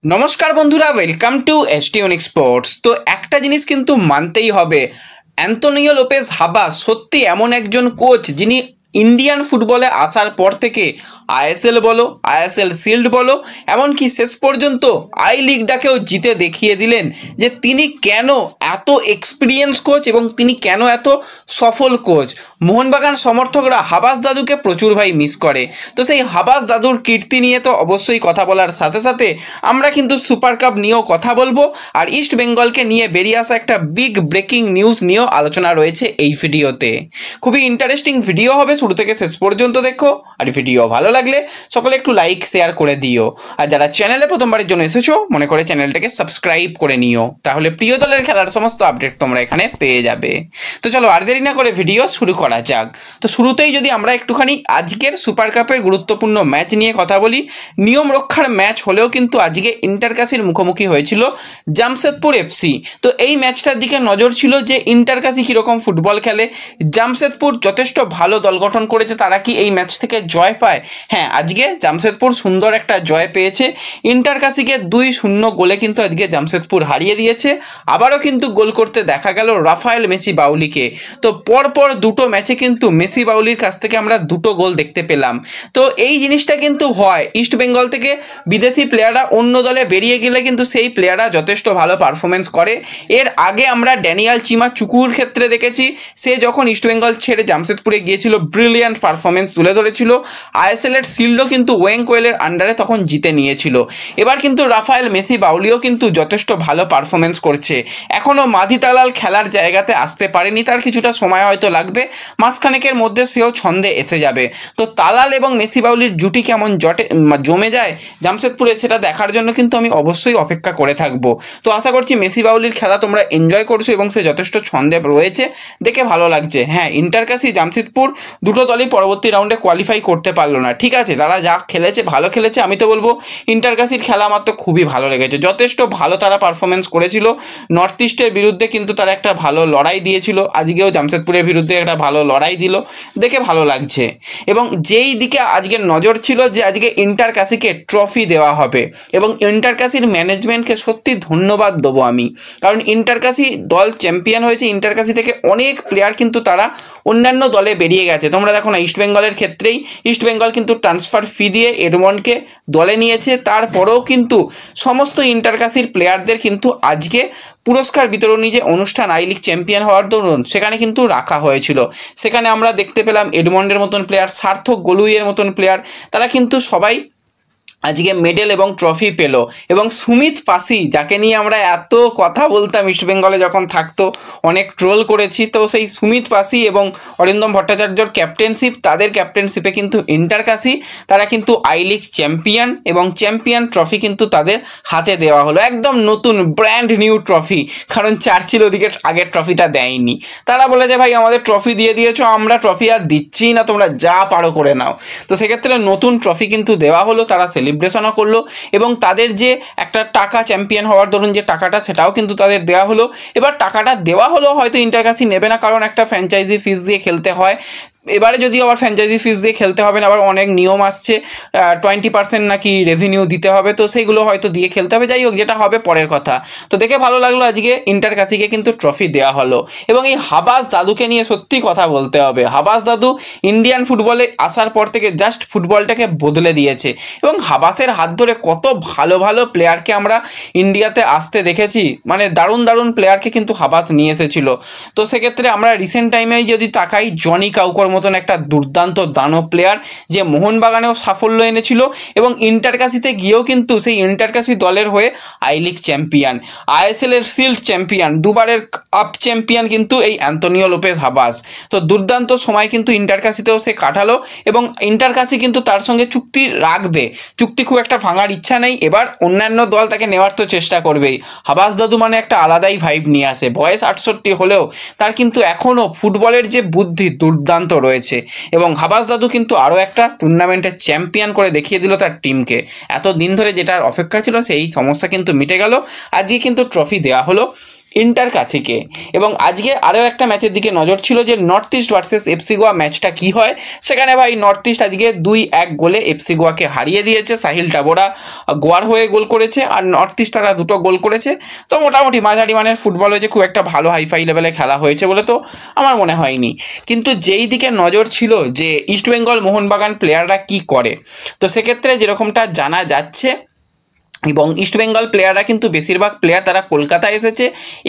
নমস্কার বন্ধুরা, welcome to এসটিউনিক sports. তো একটা জিনিস কিন্তু মানতেই হবে, অ্যান্তোনিও লোপেজ হাবাস সত্যি এমন একজন কোচ যিনি ইন্ডিয়ান ফুটবলে আসার পর থেকে আইএসএল বলো, আইএসএল শিল্ড বলো, এমনকি শেষ পর্যন্ত আই লিগটাকেও জিতে দেখিয়ে দিলেন যে তিনি কেন এত এক্সপিরিয়েন্স কোচ এবং তিনি কেন এত সফল কোচ। মোহনবাগান সমর্থকরা হাবাস দাদুকে প্রচুর ভাই মিস করে। তো সেই হাবাস দাদুর কীর্তি নিয়ে তো অবশ্যই কথা বলার সাথে সাথে আমরা কিন্তু সুপার কাপ নিয়েও কথা বলবো, আর ইস্ট বেঙ্গলকে নিয়ে বেরিয়ে আসা একটা বিগ ব্রেকিং নিউজ নিয়েও আলোচনা রয়েছে এই ভিডিওতে। খুবই ইন্টারেস্টিং ভিডিও হবে, শুরু থেকে শেষ পর্যন্ত দেখো। আর ভিডিও ভালো লাগলে সকলে একটু লাইক শেয়ার করে দিও, আর যারা চ্যানেলে প্রথমবারের জন্য এসেছো মনে করে চ্যানেলটাকে সাবস্ক্রাইব করে নিও, তাহলে প্রিয় দলের খেলার সমস্ত আপডেট তোমরা এখানে পেয়ে যাবে। তো চলো আর দেরি না করে ভিডিও শুরু করা যাক। তো শুরুতেই যদি আমরা একটুখানি আজকের সুপার কাপের গুরুত্বপূর্ণ ম্যাচ নিয়ে কথা বলি। নিয়ম রক্ষার ম্যাচ হলেও কিন্তু আজকে ইন্টারকাসির মুখোমুখি হয়েছিল জামশেদপুর এফসি। তো এই ম্যাচটার দিকে নজর ছিল যে ইন্টারকাসি কীরকম ফুটবল খেলে, জামশেদপুর যথেষ্ট ভালো দল গঠন করেছে, তারা কি এই ম্যাচ থেকে জয় পায়? হ্যাঁ, আজকে জামশেদপুর সুন্দর একটা জয় পেয়েছে। ইন্টারকাসিকে 2-0 গোলে কিন্তু আজকে জামশেদপুর হারিয়ে দিয়েছে। আবারও কিন্তু গোল করতে দেখা গেল রাফায়েল মেসি বাউলিকে। তো পরপর দুটো ম্যাচে কিন্তু মেসি বাউলির কাছ থেকে আমরা দুটো গোল দেখতে পেলাম। তো এই জিনিসটা কিন্তু হয়, ইস্ট বেঙ্গল থেকে বিদেশি প্লেয়াররা অন্য দলে বেরিয়ে গেলে কিন্তু সেই প্লেয়াররা যথেষ্ট ভালো পারফরমেন্স করে। এর আগে আমরা ড্যানিয়াল চিমা চুকুর ক্ষেত্রে দেখেছি, সে যখন ইস্ট বেঙ্গল ছেড়ে জামশেদপুরে গিয়েছিল ব্রিলিয়ান্ট পারফরমেন্স তুলে ধরেছিল। আইএসএল এর শিল্ডও কিন্তু ওয়েং কোয়েলের আন্ডারে তখন জিতে নিয়েছিল। এবার কিন্তু রাফায়েল মেসি বাউলিও কিন্তু যথেষ্ট ভালো পারফরমেন্স করছে। এখনও মাধি তালাল খেলার জায়গাতে আসতে পারেনি, তার কিছুটা সময় হয়তো লাগবে, মাসখানেকের মধ্যে সেও ছন্দে এসে যাবে। তো তালাল এবং মেসি বাউলির জুটি কেমন জমে যায় জামশেদপুরে, সেটা দেখার জন্য কিন্তু আমি অবশ্যই অপেক্ষা করে থাকবো। তো আশা করছি মেসি বাউলির খেলা তোমরা এনজয় করছো এবং সে যথেষ্ট ছন্দে রয়েছে, দেখে ভালো লাগছে। হ্যাঁ, ইন্টারকাসি জামশেদপুর দুটো দলই পরবর্তী রাউন্ডে কোয়ালিফাই করতে পারলো না, ঠিক আছে, তারা যা খেলেছে ভালো খেলেছে। আমি তো বলবো ইন্টারকাসির খেলা আমার তো খুবই ভালো লেগেছে, যথেষ্ট ভালো তারা পারফরমেন্স করেছিল। নর্থ ইস্টের বিরুদ্ধে কিন্তু তারা একটা ভালো লড়াই দিয়েছিল, আজকেও জামশেদপুরের বিরুদ্ধে একটা ভালো লড়াই দিল, দেখে ভালো লাগছে। এবং যেই দিকে আজকে নজর ছিল যে আজকে ইন্টারকাসিকে ট্রফি দেওয়া হবে, এবং ইন্টারকাসির ম্যানেজমেন্টকে সত্যি ধন্যবাদ দেবো আমি, কারণ ইন্টারকাসি দল চ্যাম্পিয়ন হয়েছে। ইন্টারকাসি থেকে অনেক প্লেয়ার কিন্তু তারা অন্যান্য দলে বেরিয়ে গেছে। তোমরা দেখো না, ইস্ট বেঙ্গলের ক্ষেত্রেই ইস্ট বেঙ্গল কিন্তু ট্রান্সফার ফি দিয়ে এডমন্ডকে দলে নিয়েছে, তারপরেও কিন্তু সমস্ত ইন্টারকাসির প্লেয়ারদের কিন্তু আজকে পুরস্কার বিতরণী যে অনুষ্ঠান আই লিগ চ্যাম্পিয়ন হওয়ার দরুন সেখানে কিন্তু রাখা হয়েছিল। সেখানে আমরা দেখতে পেলাম এডমন্ডের মতন প্লেয়ার, সার্থক গোলুইয়ের মতন প্লেয়ার, তারা কিন্তু সবাই আজকে মেডেল এবং ট্রফি পেল। এবং সুমিত পাসি, যাকে নিয়ে আমরা এত কথা বলতাম ইস্ট বেঙ্গলে যখন থাকতো, অনেক ট্রোল করেছি, তো সেই সুমিত পাসি এবং অরিন্দম ভট্টাচার্যর ক্যাপ্টেনশিপ, তাদের ক্যাপ্টেনশিপে কিন্তু ইন্টারকাসি তারা কিন্তু আই লিগ চ্যাম্পিয়ন, এবং চ্যাম্পিয়ন ট্রফি কিন্তু তাদের হাতে দেওয়া হলো, একদম নতুন ব্র্যান্ড নিউ ট্রফি। কারণ চার্চিল ওদিকে আগের ট্রফিটা দেয়নি, তারা বলে যে ভাই আমাদের ট্রফি দিয়ে দিয়েছো, আমরা ট্রফি আর দিচ্ছি না, তোমরা যা পারো করে নাও। তো সেক্ষেত্রে নতুন ট্রফি কিন্তু দেওয়া হলো, তারা সেলিব্রেশনও করলো, এবং তাদের যে একটা টাকা চ্যাম্পিয়ন হওয়ার ধরুন যে টাকাটা, সেটাও কিন্তু তাদের দেওয়া হলো। এবার টাকাটা দেওয়া হলো, হয়তো ইন্টারকাসি নেবে না, কারণ একটা ফ্র্যাঞ্চাইজি ফিস দিয়ে খেলতে হয়। এবারে যদি আবার ফ্র্যাঞ্চাইজি ফিস দিয়ে খেলতে হবে না, আবার অনেক নিয়ম আসছে, 20% নাকি রেভিনিউ দিতে হবে, তো সেইগুলো হয়তো দিয়ে খেলতে হবে। যাই হোক, যেটা হবে পরের কথা। তো দেখে ভালো লাগলো, আজকে ইন্টারকাসিকে কিন্তু ট্রফি দেওয়া হলো। এবং এই হাবাস দাদুকে নিয়ে সত্যি কথা বলতে হবে, হাবাস দাদু ইন্ডিয়ান ফুটবলে আসার পর থেকে জাস্ট ফুটবলটাকে বদলে দিয়েছে, এবং হাবাসের হাত ধরে কত ভালো ভালো প্লেয়ারকে আমরা ইন্ডিয়াতে আসতে দেখেছি, মানে দারুণ দারুণ প্লেয়ারকে কিন্তু হাবাস নিয়ে এসেছিল। তো সেক্ষেত্রে আমরা রিসেন্ট টাইমেই যদি তাকাই, জনি কাউকর মতন একটা দুর্দান্ত দানব প্লেয়ার, যে মোহনবাগানেও সাফল্য এনেছিল এবং ইন্টারকাসিতে গিয়েও কিন্তু সেই ইন্টারকাসি দলের হয়ে আই লিগ চ্যাম্পিয়ন, আইএসএল এর শিল্ড চ্যাম্পিয়ন, দুবারের কাপ চ্যাম্পিয়ন কিন্তু এই অ্যান্তোনিও লোপেজ হাবাস। তো দুর্দান্ত সময় কিন্তু ইন্টারকাসিতেও সে কাটালো, এবং ইন্টারকাসি কিন্তু তার সঙ্গে চুক্তি রাখবে, চুক্তি খুব একটা ভাঙার ইচ্ছা নেই। এবার অন্যান্য দল তাকে নেওয়ার তো চেষ্টা করবেই। হাবাস দাদু মানে একটা আলাদাই ভাইব নিয়ে আসে, বয়স 68 হলেও তার কিন্তু এখনও ফুটবলের যে বুদ্ধি দুর্দান্ত রয়েছে, এবং হাবাস দাদু কিন্তু আরও একটা টুর্নামেন্টের চ্যাম্পিয়ন করে দেখিয়ে দিল তার টিমকে। এত দিন ধরে যেটার অপেক্ষা ছিল সেই সমস্যা কিন্তু মিটে গেল, আজকে কিন্তু ট্রফি দেওয়া হলো। ইন্টার কাশিকে। এবং আজকে আরও একটা ম্যাচের দিকে নজর ছিল যে north east versus FC Goa ম্যাচটা কী হয়। সেখানে ভাই নর্থ ইস্ট আজকে 2-1 গোলে এফসি গোয়াকে হারিয়ে দিয়েছে। সাহিল টাবোরা গোয়ার হয়ে গোল করেছে আর নর্থ ইস্ট তারা 2টো গোল করেছে। তো মোটামুটি মাঝারি মানের ফুটবল হয়েছে, খুব একটা ভালো হাইফাই লেভেলে খেলা হয়েছে বলে তো আমার মনে হয়নি। কিন্তু যেই দিকে নজর ছিল যে ইস্টবেঙ্গল মোহনবাগান প্লেয়াররা কি করে, তো সেক্ষেত্রে যেরকমটা জানা যাচ্ছে এবং ইস্টবেঙ্গল প্লেয়াররা কিন্তু বেশিরভাগ প্লেয়ার তারা কলকাতায়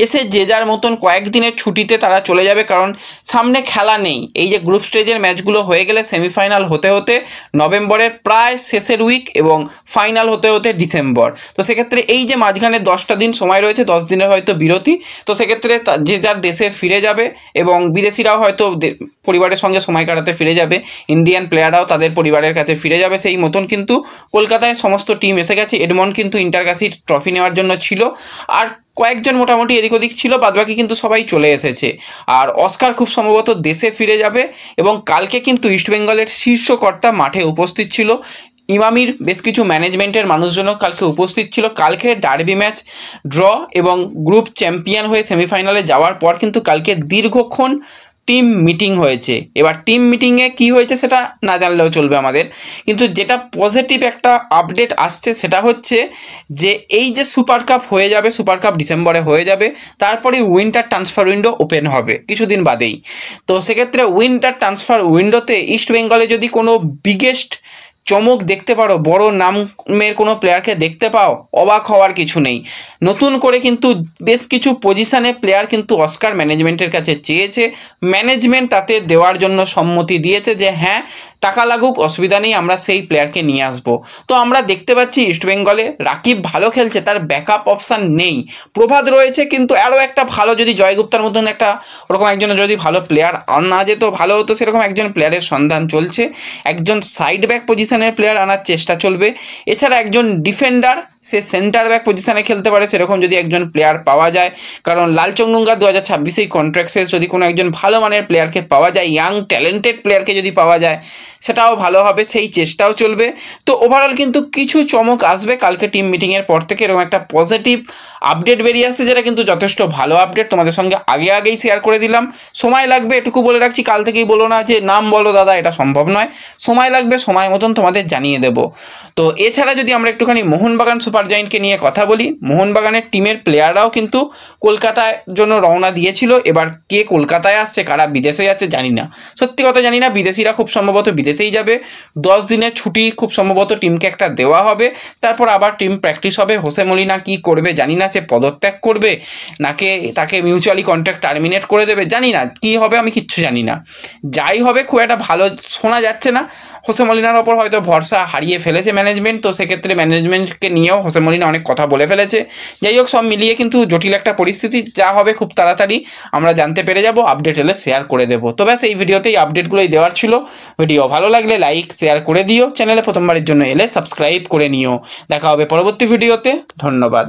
এসে যে যার মতন কয়েকদিনের ছুটিতে তারা চলে যাবে, কারণ সামনে খেলা নেই। এই যে গ্রুপ স্টেজের ম্যাচগুলো হয়ে গেলে সেমিফাইনাল হতে হতে নভেম্বরের প্রায় শেষের উইক এবং ফাইনাল হতে হতে ডিসেম্বর। তো সেক্ষেত্রে এই যে মাঝখানে 10টা দিন সময় রয়েছে, 10 দিনের হয়তো বিরতি, তো সেক্ষেত্রে যে যার দেশে ফিরে যাবে এবং বিদেশিরাও হয়তো পরিবারের সঙ্গে সময় কাটাতে ফিরে যাবে, ইন্ডিয়ান প্লেয়াররাও তাদের পরিবারের কাছে ফিরে যাবে। সেই মতন কিন্তু কলকাতায় সমস্ত টিম এসে গেছে। এডমন্ড কিন্তু ইন্টার কাশির ট্রফি নেওয়ার জন্য ছিল, আর কয়েকজন মোটামুটি এদিক ওদিক ছিল, বাদবাকি কিন্তু সবাই চলে এসেছে। আর অস্কার খুব সম্ভবত দেশে ফিরে যাবে। এবং কালকে কিন্তু ইস্টবেঙ্গলের শীর্ষকর্তা মাঠে উপস্থিত ছিল, ইমামির বেশ কিছু ম্যানেজমেন্টের মানুষজনও কালকে উপস্থিত ছিল। কালকে ডার্বি ম্যাচ ড্র এবং গ্রুপ চ্যাম্পিয়ন হয়ে সেমিফাইনালে যাওয়ার পর কিন্তু কালকে দীর্ঘক্ষণ টিম মিটিং হয়েছে। এবার টিম মিটিংয়ে কি হয়েছে সেটা না জানলেও চলবে আমাদের, কিন্তু যেটা পজিটিভ একটা আপডেট আসছে সেটা হচ্ছে যে এই যে সুপার কাপ হয়ে যাবে, সুপার কাপ ডিসেম্বরে হয়ে যাবে, তারপরে উইন্টার ট্রান্সফার উইন্ডো ওপেন হবে কিছুদিন বাদেই। তো সেক্ষেত্রে উইন্টার ট্রান্সফার উইন্ডোতে ইস্টবেঙ্গলে যদি কোনো বিগেস্ট চমক দেখতে পারো, বড় নামের কোনো প্লেয়ারকে দেখতে পাও, অবাক হওয়ার কিছু নেই। নতুন করে কিন্তু বেশ কিছু পজিশানে প্লেয়ার কিন্তু অস্কার ম্যানেজমেন্টের কাছে চেয়েছে, ম্যানেজমেন্ট তাতে দেওয়ার জন্য সম্মতি দিয়েছে যে হ্যাঁ টাকা লাগুক অসুবিধা নেই, আমরা সেই প্লেয়ারকে নিয়ে আসবো। তো আমরা দেখতে পাচ্ছি ইস্টবেঙ্গলে রাকিব ভালো খেলছে, তার ব্যাকআপ অপশান নেই। প্রভাত রয়েছে, কিন্তু আরও একটা ভালো যদি জয়গুপ্তার মতন একটা ওরকম একজনের যদি ভালো প্লেয়ার আনা যেত ভালো হতো। সেরকম একজন প্লেয়ারের সন্ধান চলছে, একজন সাইড ব্যাক পজিশনের প্লেয়ার আনার চেষ্টা চলবে। এছাড়া একজন ডিফেন্ডার, সে সেন্টার ব্যাক পজিশানে খেলতে পারে, সেরকম যদি একজন প্লেয়ার পাওয়া যায়, কারণ লালচংডুঙ্গা 2026 কন্ট্রাক্ট শেষ, যদি কোনো একজন ভালো মানের প্লেয়ারকে পাওয়া যায়, ইয়াং ট্যালেন্টেড প্লেয়ারকে যদি পাওয়া যায় সেটাও ভালো হবে, সেই চেষ্টাও চলবে। তো ওভারঅল কিন্তু কিছু চমক আসবে কালকে টিম মিটিংয়ের পর থেকে, এরকম একটা পজিটিভ আপডেট বেরিয়ে আসছে, যেটা কিন্তু যথেষ্ট ভালো আপডেট। তোমাদের সঙ্গে আগেই শেয়ার করে দিলাম। সময় লাগবে, এটুকু বলে রাখছি, কাল থেকেই বলো না যে নাম বলো দাদা, এটা সম্ভব নয়, সময় লাগবে, সময় মতন তোমাদের জানিয়ে দেব। তো এছাড়া যদি আমরা একটুখানি মোহনবাগান সুপার জায়েন্টকে নিয়ে কথা বলি, মোহনবাগানের টিমের প্লেয়াররাও কিন্তু কলকাতার জন্য রওনা দিয়েছিল। এবার কে কলকাতায় আসছে, কারা বিদেশে যাচ্ছে জানি না, সত্যি কথা জানি না। বিদেশিরা খুব সম্ভবত বিদেশেই যাবে। 10 দিনের ছুটি খুব সম্ভবত টিমকে একটা দেওয়া হবে, তারপর আবার টিম প্র্যাকটিস হবে। হোসে মলিনা কী করবে জানি না, সে পদত্যাগ করবে নাকি তাকে মিউচুয়ালি কন্ট্রাক্ট টার্মিনেট করে দেবে জানি না, কী হবে আমি কিচ্ছু জানি না। যাই হবে খুব একটা ভালো শোনা যাচ্ছে না। হোসে মলিনার ওপর হয়তো ভরসা হারিয়ে ফেলেছে ম্যানেজমেন্ট, তো সেক্ষেত্রে ম্যানেজমেন্টকে নিয়েও হোসে মলিনা অনেক কথা বলে ফেলেছে। যাই হোক, সব মিলিয়ে কিন্তু জটিল একটা পরিস্থিতি। যা হবে খুব তাড়াতাড়ি আমরা জানতে পেরে যাব, আপডেট এলে শেয়ার করে দেবো। তো ব্যাস এই ভিডিওতেই আপডেটগুলোই দেওয়ার ছিল। ভিডিও ভালো লাগলে লাইক শেয়ার করে দিও, চ্যানেলে প্রথমবারের জন্য এলে সাবস্ক্রাইব করে নিও। দেখা হবে পরবর্তী ভিডিওতে, ধন্যবাদ।